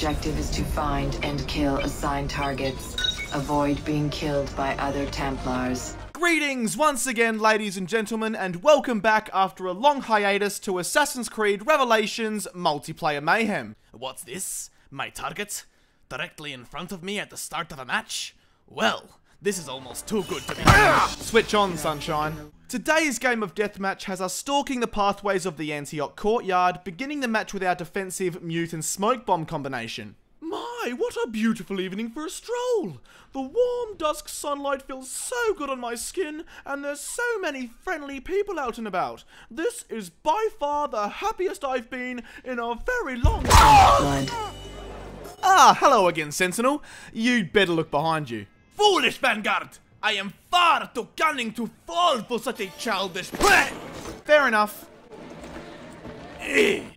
objective is to find and kill assigned targets. Avoid being killed by other Templars. Greetings once again, ladies and gentlemen, and welcome back after a long hiatus to Assassin's Creed Revelations Multiplayer Mayhem. What's this? My target? Directly in front of me at the start of a match? Well, this is almost too good to be true. Switch on, sunshine. Today's game of Deathmatch has us stalking the pathways of the Antioch courtyard, beginning the match with our defensive mute and smoke bomb combination. My, what a beautiful evening for a stroll! The warm dusk sunlight feels so good on my skin, and there's so many friendly people out and about. This is by far the happiest I've been in a very long time. Ah, hello again, Sentinel. You'd better look behind you. Foolish Vanguard! I am far too cunning to fall for such a childish play! Fair enough.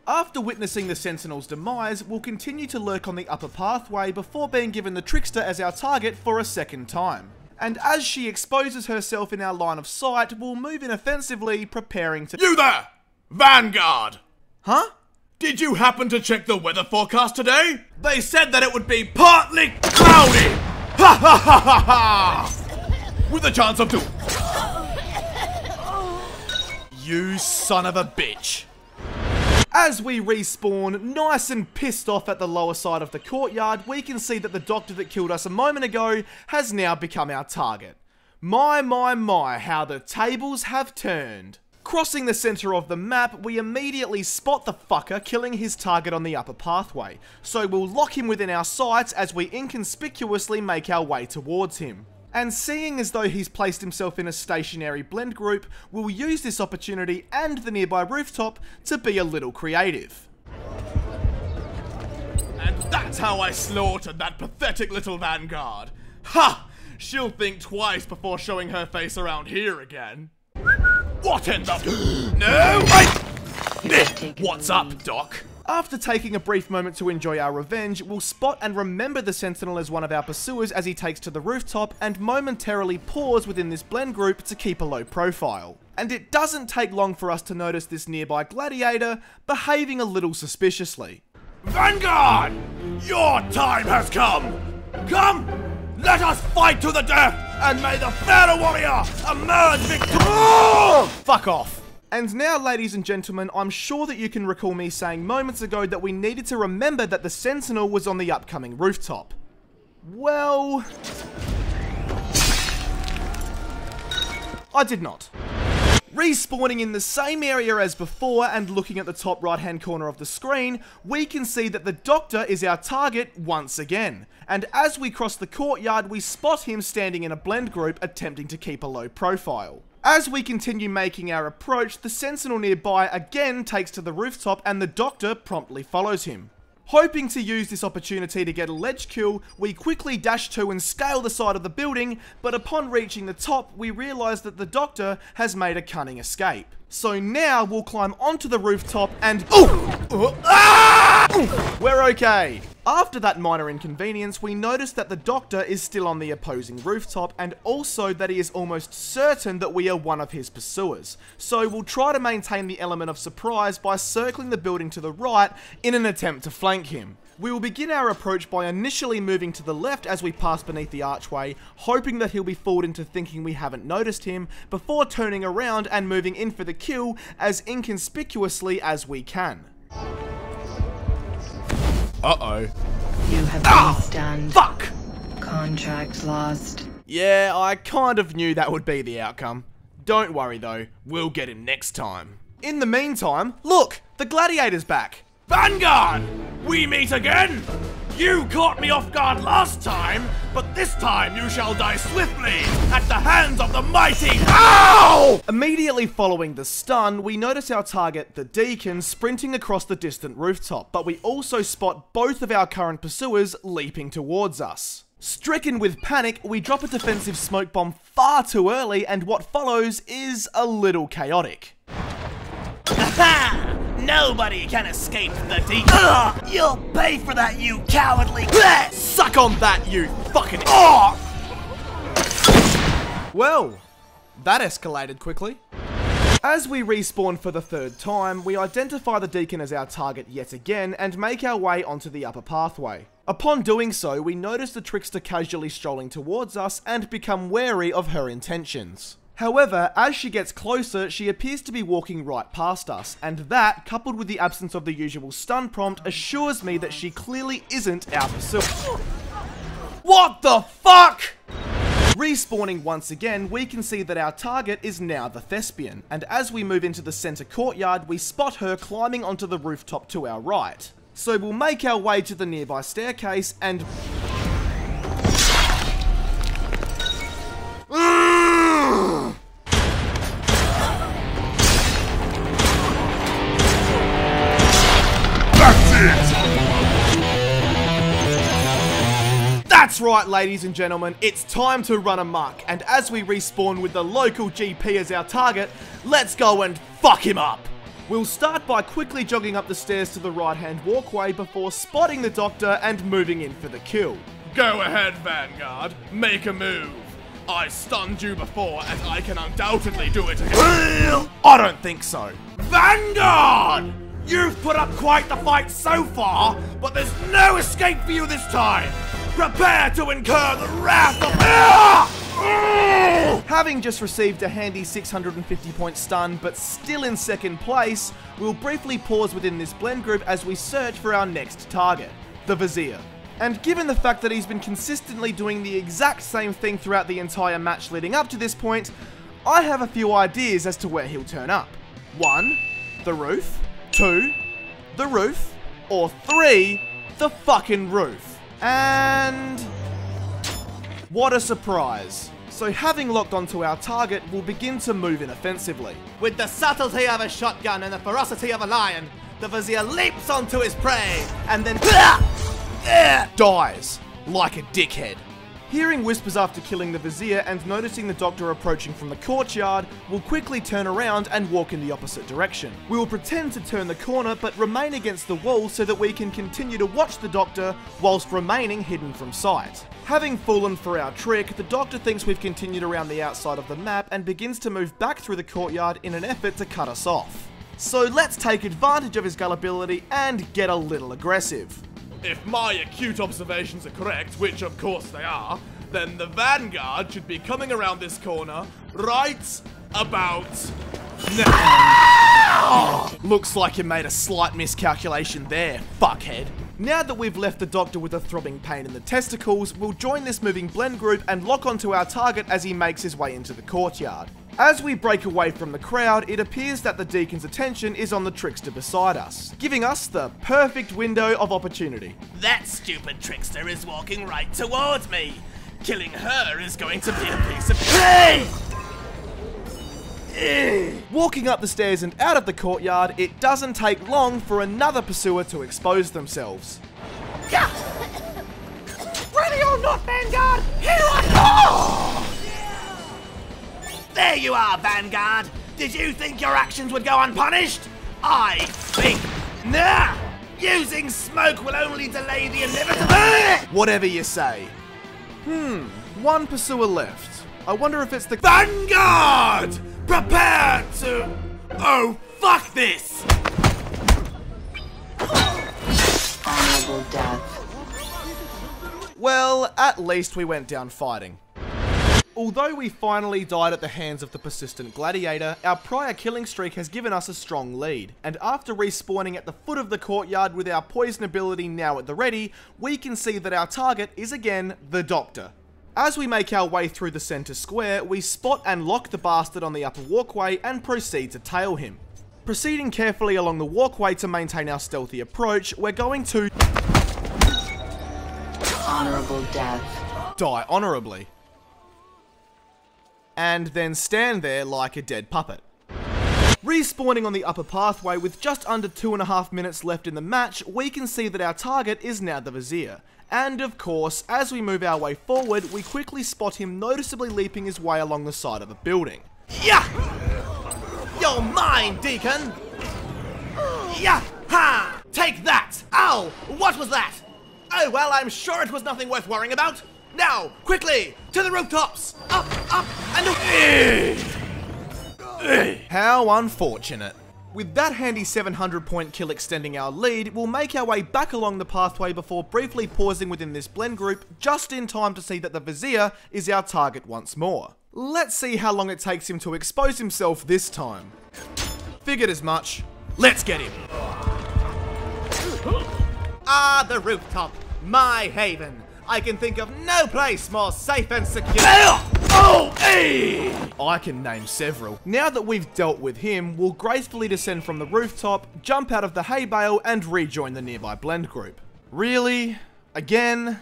After witnessing the Sentinel's demise, we'll continue to lurk on the upper pathway before being given the Trickster as our target for a second time. And as she exposes herself in our line of sight, we'll move in offensively, preparing to— You there! Vanguard! Huh? Did you happen to check the weather forecast today? They said that it would be partly cloudy! Ha ha ha ha ha! With a chance of 2. You son of a bitch. As we respawn, nice and pissed off at the lower side of the courtyard, we can see that the doctor that killed us a moment ago has now become our target. My, how the tables have turned. Crossing the center of the map, we immediately spot the fucker killing his target on the upper pathway, so we'll lock him within our sights as we inconspicuously make our way towards him. And seeing as though he's placed himself in a stationary blend group, we'll use this opportunity and the nearby rooftop to be a little creative. And that's how I slaughtered that pathetic little Vanguard. Ha! She'll think twice before showing her face around here again. What in the— No! Wait! What's up, Doc? After taking a brief moment to enjoy our revenge, we'll spot and remember the Sentinel as one of our pursuers as he takes to the rooftop and momentarily pause within this blend group to keep a low profile. And it doesn't take long for us to notice this nearby gladiator behaving a little suspiciously. Vanguard! Your time has come! Come! Let us fight to the death, and may the fairer warrior emerge victorious! Fuck off. And now, ladies and gentlemen, I'm sure that you can recall me saying moments ago that we needed to remember that the Sentinel was on the upcoming rooftop. Well, I did not. Respawning in the same area as before and looking at the top right hand corner of the screen, we can see that the Doctor is our target once again. And as we cross the courtyard, we spot him standing in a blend group attempting to keep a low profile. As we continue making our approach, the Sentinel nearby again takes to the rooftop and the Doctor promptly follows him. Hoping to use this opportunity to get a ledge kill, we quickly dash to and scale the side of the building, but upon reaching the top, we realise that the Doctor has made a cunning escape. So now we'll climb onto the rooftop and— We're okay. After that minor inconvenience, we notice that the Doctor is still on the opposing rooftop and also that he is almost certain that we are one of his pursuers. So we'll try to maintain the element of surprise by circling the building to the right in an attempt to flank him. We will begin our approach by initially moving to the left as we pass beneath the archway, hoping that he'll be fooled into thinking we haven't noticed him, before turning around and moving in for the kill as inconspicuously as we can. Uh-oh. You have been stunned. Fuck! Contract lost. Yeah, I kind of knew that would be the outcome. Don't worry though, we'll get him next time. In the meantime, look! The gladiator's back! Vanguard! We meet again! You caught me off guard last time, but this time you shall die swiftly at the hands of the mighty— Ow! Immediately following the stun, we notice our target, the Deacon, sprinting across the distant rooftop, but we also spot both of our current pursuers leaping towards us. Stricken with panic, we drop a defensive smoke bomb far too early, and what follows is a little chaotic. Aha! Nobody can escape the Deacon. You'll pay for that, you cowardly— Suck on that, you fucking— Well, that escalated quickly. As we respawn for the third time, we identify the Deacon as our target yet again and make our way onto the upper pathway. Upon doing so, we notice the Trickster casually strolling towards us and become wary of her intentions. However, as she gets closer, she appears to be walking right past us, and that, coupled with the absence of the usual stun prompt, assures me that she clearly isn't our pursuer. What the fuck?! Respawning once again, we can see that our target is now the Thespian, and as we move into the center courtyard, we spot her climbing onto the rooftop to our right. So we'll make our way to the nearby staircase and... That's right, ladies and gentlemen, it's time to run amok, and as we respawn with the local GP as our target, let's go and fuck him up! We'll start by quickly jogging up the stairs to the right-hand walkway before spotting the Doctor and moving in for the kill. Go ahead, Vanguard. Make a move. I stunned you before, and I can undoubtedly do it again. I don't think so. Vanguard! You've put up quite the fight so far, but there's no escape for you this time. Prepare to incur the wrath of... Having just received a handy 650 point stun, but still in second place, we'll briefly pause within this blend group as we search for our next target, the Vizier. And given the fact that he's been consistently doing the exact same thing throughout the entire match leading up to this point, I have a few ideas as to where he'll turn up. 1, the roof. 2, the roof. Or 3, the fucking roof. And... what a surprise. So having locked onto our target, we'll begin to move in offensively. With the subtlety of a shotgun and the ferocity of a lion, the Vizier leaps onto his prey, and then dies, like a dickhead. Hearing whispers after killing the Vizier and noticing the Doctor approaching from the courtyard, we'll quickly turn around and walk in the opposite direction. We will pretend to turn the corner but remain against the wall so that we can continue to watch the Doctor whilst remaining hidden from sight. Having fallen for our trick, the Doctor thinks we've continued around the outside of the map and begins to move back through the courtyard in an effort to cut us off. So let's take advantage of his gullibility and get a little aggressive. If my acute observations are correct, which of course they are, then the Vanguard should be coming around this corner right about now. Looks like you made a slight miscalculation there, fuckhead. Now that we've left the Doctor with a throbbing pain in the testicles, we'll join this moving blend group and lock onto our target as he makes his way into the courtyard. As we break away from the crowd, it appears that the Deacon's attention is on the Trickster beside us, giving us the perfect window of opportunity. that stupid Trickster is walking right towards me. Killing her is going to be a piece of cake! Walking up the stairs and out of the courtyard, it doesn't take long for another pursuer to expose themselves. Yeah. Ready or not, Vanguard, here I go! There you are, Vanguard! Did you think your actions would go unpunished? I think nah! Using smoke will only delay the inevitable... Whatever you say. One pursuer left. I wonder if it's the... Vanguard! Prepare to... Oh, fuck this! Honorable death. Well, at least we went down fighting. Although we finally died at the hands of the persistent gladiator, our prior killing streak has given us a strong lead, and after respawning at the foot of the courtyard with our poison ability now at the ready, we can see that our target is again the Doctor. As we make our way through the centre square, we spot and lock the bastard on the upper walkway and proceed to tail him. Proceeding carefully along the walkway to maintain our stealthy approach, we're going to... Honorable death. die honourably. And then stand there like a dead puppet. Respawning on the upper pathway with just under 2.5 minutes left in the match, we can see that our target is now the Vizier. And of course, as we move our way forward, we quickly spot him noticeably leaping his way along the side of a building. Yeah! You're mine, Deacon! Yeah! Ha! Take that! Ow! What was that? Oh, well, I'm sure it was nothing worth worrying about. Now, quickly, to the rooftops! Up, and... How unfortunate. With that handy 700 point kill extending our lead, we'll make our way back along the pathway before briefly pausing within this blend group, just in time to see that the Vizier is our target once more. Let's see how long it takes him to expose himself this time. Figured as much. Let's get him. Ah, the rooftop, my haven. I can think of no place more safe and secure. Oh, hey! I can name several. Now that we've dealt with him, we'll gracefully descend from the rooftop, jump out of the hay bale, and rejoin the nearby blend group. Really? Again?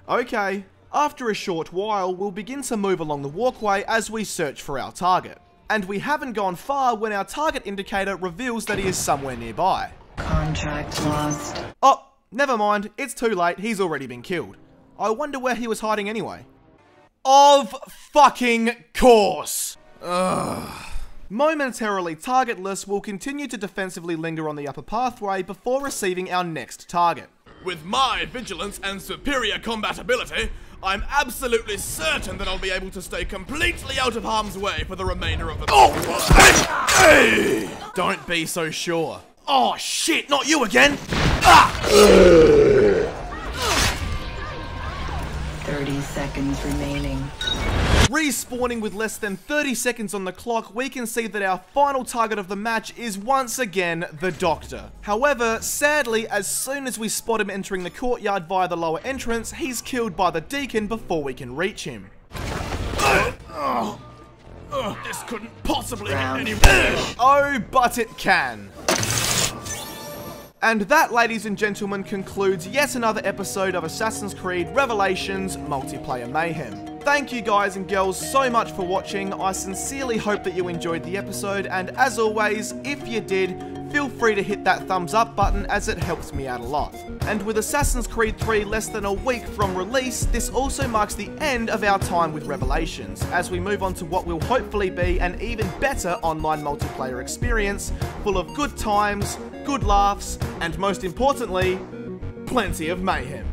Okay. After a short while, we'll begin to move along the walkway as we search for our target. And we haven't gone far when our target indicator reveals that he is somewhere nearby. Contract lost. Oh, never mind, it's too late, he's already been killed. I wonder where he was hiding anyway. Of fucking course! Ugh. Momentarily targetless, we'll continue to defensively linger on the upper pathway before receiving our next target. With my vigilance and superior combat ability, I'm absolutely certain that I'll be able to stay completely out of harm's way for the remainder of the... Hey! Don't be so sure. Oh shit, not you again! 30 seconds remaining. Respawning with less than 30 seconds on the clock, we can see that our final target of the match is once again the Doctor. However, sadly, as soon as we spot him entering the courtyard via the lower entrance, he's killed by the Deacon before we can reach him. This couldn't possibly get Round. any... Oh, but it can. And that, ladies and gentlemen, concludes yet another episode of Assassin's Creed Revelations Multiplayer Mayhem. Thank you guys and girls so much for watching. I sincerely hope that you enjoyed the episode, and as always, if you did, feel free to hit that thumbs up button as it helps me out a lot. And with Assassin's Creed 3 less than a week from release, this also marks the end of our time with Revelations, as we move on to what will hopefully be an even better online multiplayer experience, full of good times, good laughs, and most importantly, plenty of mayhem.